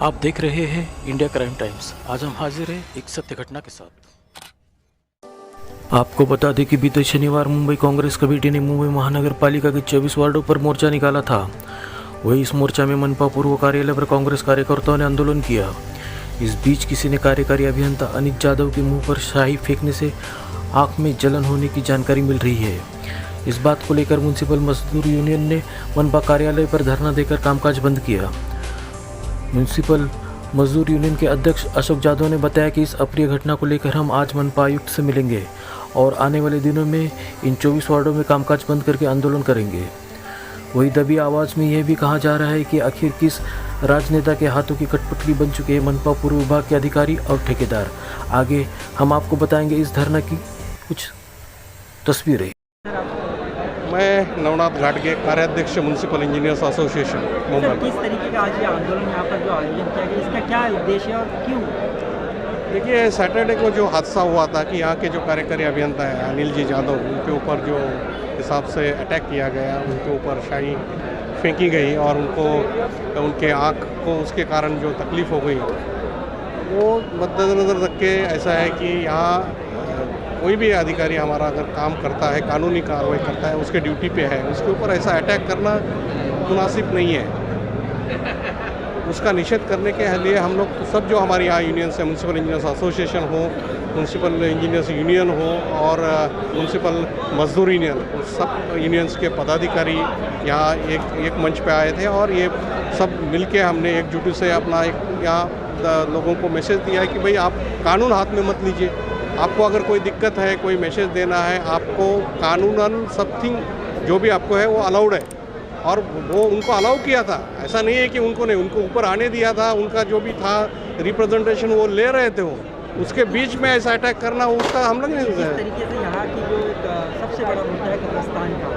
आप देख रहे हैं इंडिया क्राइम टाइम्स। आज हम हाजिर हैं एक सत्य घटना के साथ। आपको बता दें कि बीते शनिवार मुंबई कांग्रेस कमेटी ने मुंबई महानगर पालिका के 24 वार्डों पर मोर्चा निकाला था। वही इस मोर्चा में मनपा पूर्व कार्यालय पर कांग्रेस कार्यकर्ताओं ने आंदोलन किया। इस बीच किसी ने कार्यकारी अभियंता अनिल जाधव के मुंह पर शाही फेंकने से आंख में जलन होने की जानकारी मिल रही है। इस बात को लेकर म्युनिसिपल मजदूर यूनियन ने मनपा कार्यालय पर धरना देकर कामकाज बंद किया। म्युनिसिपल मजदूर यूनियन के अध्यक्ष अशोक जाधव ने बताया कि इस अप्रिय घटना को लेकर हम आज मनपा आयुक्त से मिलेंगे और आने वाले दिनों में इन 24 वार्डों में कामकाज बंद करके आंदोलन करेंगे। वही दबी आवाज़ में यह भी कहा जा रहा है कि आखिर किस राजनेता के हाथों की कठपुतली बन चुके हैं मनपा पूर्व विभाग के अधिकारी और ठेकेदार। आगे हम आपको बताएंगे इस धरना की कुछ तस्वीरें। मैं नवनाथ घाटगे, कार्याध्यक्ष म्युनिसिपल इंजीनियर्स एसोसिएशन मुंबई। किस तरीके का आज ये आंदोलन यहाँ पर जो आयोजन किया गया, इसका क्या उद्देश्य है और क्यों? देखिए, सैटरडे को जो हादसा हुआ था कि यहाँ के जो कार्यकारी अभियंता है अनिल जी जाधव, उनके ऊपर जो हिसाब से अटैक किया गया, उनके ऊपर शाही फेंकी गई और उनके आँख को उसके कारण जो तकलीफ़ हो गई, वो मद्देनज़र रख के ऐसा है कि यहाँ कोई भी अधिकारी हमारा अगर काम करता है, कानूनी कार्रवाई करता है, उसके ड्यूटी पे है, उसके ऊपर ऐसा अटैक करना मुनासिब नहीं है। उसका निषेध करने के लिए हम लोग सब जो हमारे यहाँ यूनियंस है, म्युनिसिपल इंजीनियर्स एसोसिएशन हो, म्युनिसिपल इंजीनियर्स यूनियन हो और म्युनिसिपल मजदूर यूनियन, सब यूनियंस के पदाधिकारी यहाँ एक मंच पे आए थे और ये सब मिलके हमने एकजुटी से अपना यहाँ लोगों को मैसेज दिया है कि भाई आप कानून हाथ में मत लीजिए। आपको अगर कोई दिक्कत है, कोई मैसेज देना है, आपको कानूनन समथिंग जो भी आपको है वो अलाउड है और वो उनको अलाउ किया था। ऐसा नहीं है कि उनको ऊपर आने दिया था, उनका जो भी था रिप्रेजेंटेशन वो ले रहे थे। वो उसके बीच में ऐसा अटैक करना उसका हम लोग नहीं। इस तरीके से यहाँ की जो सबसे बड़ा मुद्दा है कब्रिस्तान का,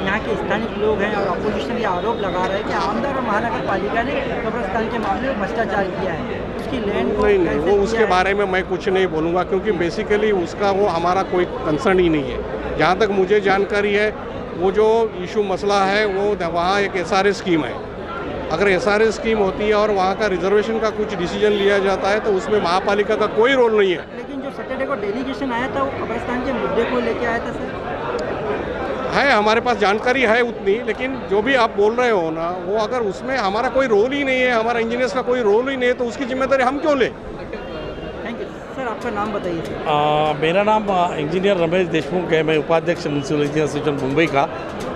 यहाँ के स्थानीय लोग हैं और अपोजिशन ये आरोप लगा रहे हैं कि आमदार और महानगर पालिका ने कब्रिस्तान के मामले में भ्रष्टाचार किया है। उसकी लैंड को नहीं, वो उसके बारे में मैं कुछ नहीं बोलूँगा क्योंकि बेसिकली उसका वो हमारा कोई कंसर्न ही नहीं है। जहाँ तक मुझे जानकारी है, वो जो इशू मसला है वो वहाँ एक SRA स्कीम है। अगर SRA स्कीम होती है और वहाँ का रिजर्वेशन का कुछ डिसीजन लिया जाता है तो उसमें महापालिका का कोई रोल नहीं है। लेकिन जो सैटरडे को डेलीगेशन आया था वो कब्रिस्तान के मुद्दे को लेके आया था सर। है, हमारे पास जानकारी है उतनी, लेकिन जो भी आप बोल रहे हो ना, वो अगर उसमें हमारा कोई रोल ही नहीं है, हमारा इंजीनियर्स का कोई रोल ही नहीं है, तो उसकी जिम्मेदारी हम क्यों लें? Thank you sir. आपका नाम बताइए। मेरा नाम इंजीनियर रमेश देशमुख है। मैं उपाध्यक्ष म्युनिसिपल इंजीनियर एसोसिएशन मुंबई का।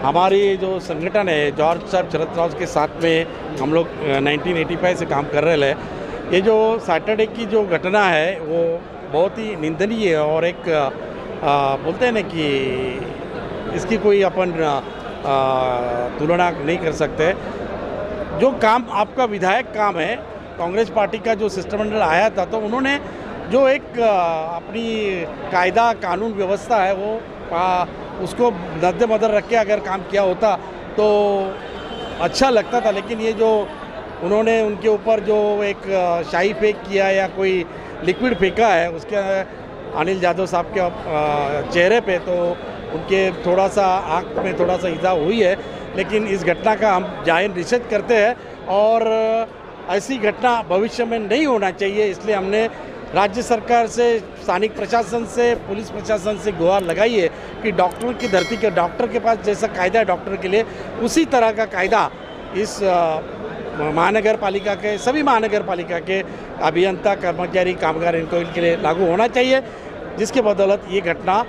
हमारी जो संगठन है जॉर्ज साहब शरद राव के साथ में हम लोग 1985 से काम कर रहे हैं। ये जो सैटरडे की जो घटना है वो बहुत ही निंदनीय है और एक बोलते हैं ना कि इसकी कोई अपन तुलना नहीं कर सकते। जो काम आपका विधायक काम है, कांग्रेस पार्टी का जो शिष्टमंडल आया था तो उन्होंने जो एक अपनी कायदा कानून व्यवस्था है वो उसको मद्देनज़र रख के अगर काम किया होता तो अच्छा लगता था। लेकिन ये जो उन्होंने उनके ऊपर जो एक शाही फेंक किया या कोई लिक्विड फेंका है उसके अनिल जाधव साहब के चेहरे पे, तो उनके थोड़ा सा आँख में थोड़ा सा इजा हुई है। लेकिन इस घटना का हम जाहिर निषेध करते हैं और ऐसी घटना भविष्य में नहीं होना चाहिए। इसलिए हमने राज्य सरकार से, स्थानिक प्रशासन से, पुलिस प्रशासन से गुहार लगाई है कि डॉक्टर की धरती के डॉक्टर के पास जैसा कायदा है डॉक्टर के लिए, उसी तरह का कायदा इस महानगर पालिका के, सभी महानगर पालिका के अभियंता, कर्मचारी, कामगार इनके लिए लागू होना चाहिए, जिसके बदौलत ये घटना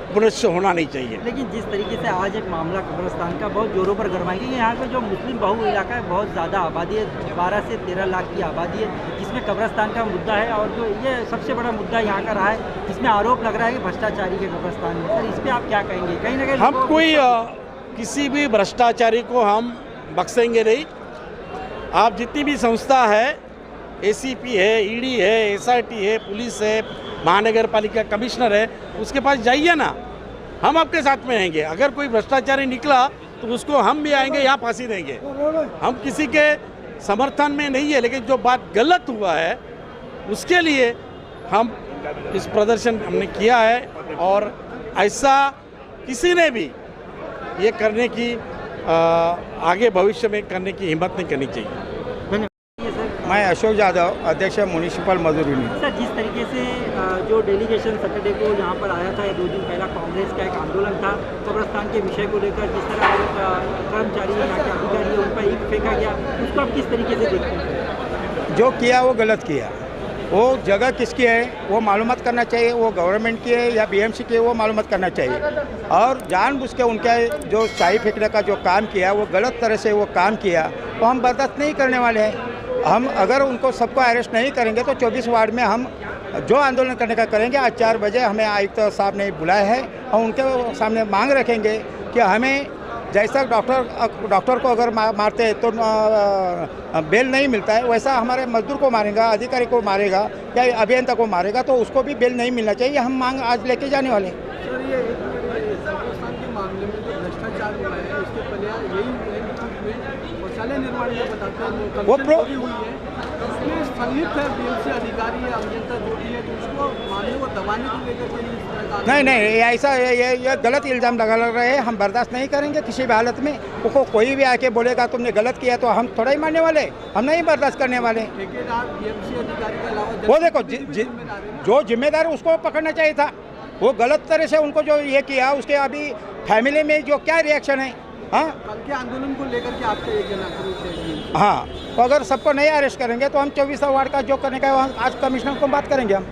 पुनश्च होना नहीं चाहिए। लेकिन जिस तरीके से आज एक मामला कब्रिस्तान का बहुत जोरों पर गरमाएंगे, यहाँ का जो मुस्लिम बहु इलाका है बहुत ज़्यादा आबादी है, 12 से 13 लाख की आबादी है, जिसमें कब्रिस्तान का मुद्दा है और जो ये सबसे बड़ा मुद्दा यहाँ का रहा है, जिसमें आरोप लग रहा है कि भ्रष्टाचारी के कब्रिस्तान में। सर, इस पर आप क्या कहेंगे? कहीं ना कहीं हम कोई किसी भी भ्रष्टाचारी को हम बख्शेंगे नहीं। आप जितनी भी संस्था है, ACP है, ED है, SRT है, पुलिस है, महानगर पालिका कमिश्नर है, उसके पास जाइए ना, हम आपके साथ में रहेंगे। अगर कोई भ्रष्टाचारी निकला तो उसको हम भी आएंगे, यहाँ फांसी देंगे। हम किसी के समर्थन में नहीं है, लेकिन जो बात गलत हुआ है उसके लिए हम इस प्रदर्शन हमने किया है और ऐसा किसी ने भी ये करने की आगे भविष्य में करने की हिम्मत नहीं करनी चाहिए। मैं अशोक यादव, अध्यक्ष म्यूनिसिपल मजदूर यूनियन। सर, जिस तरीके से जो डेलीगेशन सैटरडे को यहाँ पर आया था, 2 दिन पहला कांग्रेस का एक आंदोलन था कब्रस्तान के विषय को लेकर, जिस तरह कर्मचारी यहाँ के अधिकारी है उन पर ईंट फेंका गया, उसको आप किस तरीके से देखते हैं? जो किया वो गलत किया। वो जगह किसकी है वो मालूमात करना चाहिए, वो गवर्नमेंट की है या बीएमसी की है वो मालूमात करना चाहिए। और जानबूझ के उनका जो शाही फेंकने का जो काम किया वो गलत तरह से वो काम किया, तो हम बर्दाश्त नहीं करने वाले हैं। हम अगर उनको सबको अरेस्ट नहीं करेंगे तो 24 वार्ड में हम जो आंदोलन करने का करेंगे। आज 4 बजे हमें आयुक्त साहब ने बुलाया है, हम उनके सामने मांग रखेंगे कि हमें जैसा डॉक्टर को अगर मारते हैं तो बेल नहीं मिलता है, वैसा हमारे मजदूर को मारेगा, अधिकारी को मारेगा या अभियंता को मारेगा तो उसको भी बेल नहीं मिलना चाहिए। हम मांग आज लेके जाने वाले हैं। सर, ये कब्रिस्तान के मामले में जो भ्रष्टाचार हुआ है, इसके पहले यही शौचालय निर्माण में बताते हैं वो हुई है, उसमें संलिप्त है बीएमसी अधिकारी या अभियंता जो भी है, तो उसको मामले को दबाने को लेकर के इस तरह का नहीं, ऐसा ये गलत इल्ज़ाम लगा रहे हैं, हम बर्दाश्त नहीं करेंगे किसी भी हालत में। उसको कोई भी आके बोलेगा तुमने गलत किया तो हम थोड़ा ही मानने वाले, हम नहीं बर्दाश्त करने वाले। ठेकेदार बीएमसी अधिकारी के अलावा वो देखो जो जिम्मेदार है उसको पकड़ना चाहिए था। वो गलत तरह से उनको जो ये किया, उसके अभी फैमिली में जो क्या रिएक्शन है। हाँ, कल के आंदोलन को लेकर के आपका ये कहना है? हाँ, तो अगर सबको नहीं अरेस्ट करेंगे तो हम 24 वार्ड का जो करने का आज कमिश्नर को बात करेंगे हम।